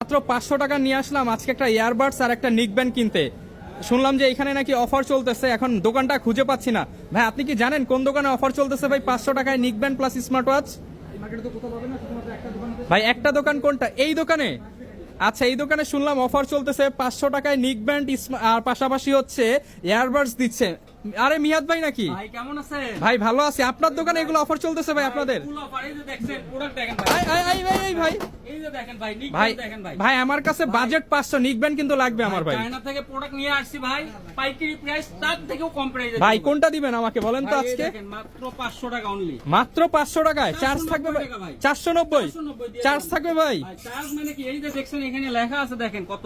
মাত্র 500 টাকা নিয়ে আসলাম আজকে একটা ইয়ারবাডস আর একটা নিক ব্যান্ড কিনতে। শুনলাম যে এখানে নাকি অফার চলতেছে, এখন দোকানটা খুঁজে পাচ্ছি না। ভাই আপনি কি জানেন কোন দোকানে অফার চলতেছে ভাই 500 টাকায় নিক ব্যান্ড প্লাস স্মার্ট ওয়াচ? ভাই একটা দোকান কোনটা? এই দোকানে? আচ্ছা এই দোকানে শুনলাম অফার চলতেছে 500 টাকায় নিক ব্যান্ড আর পাশাপাশি হচ্ছে ইয়ারবাডস দিচ্ছে। আরে মিয়াদ ভাই নাকি? ভাই কেমন আছেন? ভাই ভালো আছি। আপনার দোকানে এগুলো অফার চলতেছে ভাই আপনাদের? ফুল অফার, এই যে দেখছেন প্রোডাক্ট দেখেন ভাই ভাই, ভাই এই যে দেখেন ভাই, নিক ভাই দেখেন ভাই। ভাই আমার কাছে বাজেট 500, নিক ব্যান্ড কিন্তু লাগবে আমার ভাই। চায়না থেকে প্রোডাক্ট নিয়ে আসছি ভাই, পাইকারি প্রাইস তার থেকেও কম প্রাইসে। ভাই কোনটা দিবেন আমাকে বলেন তো আজকে? দেখেন মাত্র 500 টাকা অনলি, মাত্র 500 টাকায় চার্জ থাকবে ভাই? 490 চার্জ থাকবে ভাই? চার্জ মানে কি, এই যে দেখছেন এখানে লেখা আছে দেখেন কত,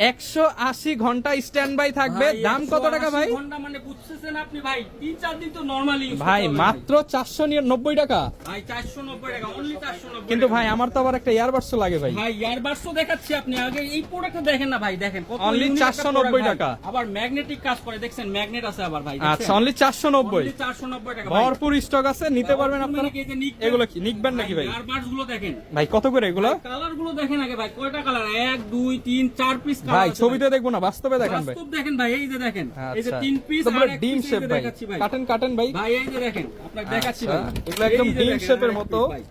180 ঘন্টা স্ট্যান্ড বাই থাকবে। দাম কত টাকা ভাই? ঘন্টা মানে বুঝতেছেন আপনি ভাই, 3-4 দিন তো নরমালি ইউজ ভাই মাত্র 490 টাকা। ভাই 490 টাকা অনলি, 490। কিন্তু ভাই আমার তো আবার একটা ইয়ারবাডসও লাগে ভাই। ভাই ইয়ারবাডস তো দেখাচ্ছি, আপনি আগে এই প্রোডাক্টটা দেখেন না ভাই, দেখেন কত Only unique একটা 490 product ভাই। টাকা। আবার ম্যাগনেটিক কাজ করে, দেখছেন ম্যাগনেট আছে আবার ভাই, আচ্ছা অনলি 490। 490 টাকা ভাই। ভরপুর স্টক আছে, নিতে পারবেন আপনারা। এগুলো কি নিক ব্যান্ড নাকি ভাই? ইয়ারবাডস গুলো দেখেন ভাই কত করে এগুলো? কালার গুলো দেখেন আগে ভাই, কয়টা কালার, 1 2 3 4 পিস কালার ভাই আছে ছবিতে দেখবো না, বাস্তবে দেখান ভাই। বাস্তব দেখেন ভাই, এই যে দেখেন, এই যে আচ্ছা 3 পিস তো আর পুরো 1 ডিম পিস শেপ ভাই। দেখাচ্ছি ভাই। কাটেন ভাই। ভাই এই যে দেখেন, আপনাকে দেখাচ্ছি আচ্ছা, ভাই, এগুলো একদম এই যে ডিম দেখেন, শেপের আর এক মতো। piece ভাই।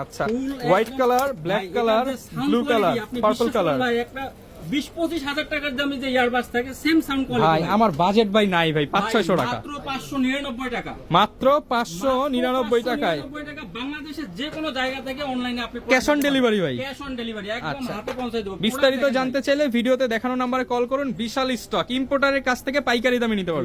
আচ্ছা Full হোয়াইট একদম- কালার, ব্ল্যাক ভাই, কালার, এটার যে sound ব্লু quality কালার, আপনি পার্পল বিশ্বাস কালার। করেন ভাই, একটা 20-25 হাজার টাকার দামে যে ইয়ারবাডস থাকে সেম সাউন্ড ভাই কোয়ালিটি। আমার বাজেট ভাই নাই ভাই, 500-600 টাকা। মাত্র 599 টাকা, মাত্র 599 টাকায় 599 টাকা। বাংলাদেশের যে কোনো জায়গা থেকে অনলাইনে আপনি ক্যাশ অন ডেলিভারি ভাই। ক্যাশ অন ডেলিভারি একদম আচ্ছা। হাতে পৌঁছে দেব। বিস্তারিত জানতে চাইলে ভিডিওতে দেখানো নাম্বারে কল করুন। বিশাল স্টক, ইম্পোর্টারের কাছ থেকে পাইকারি দামে নিতে পারবেন।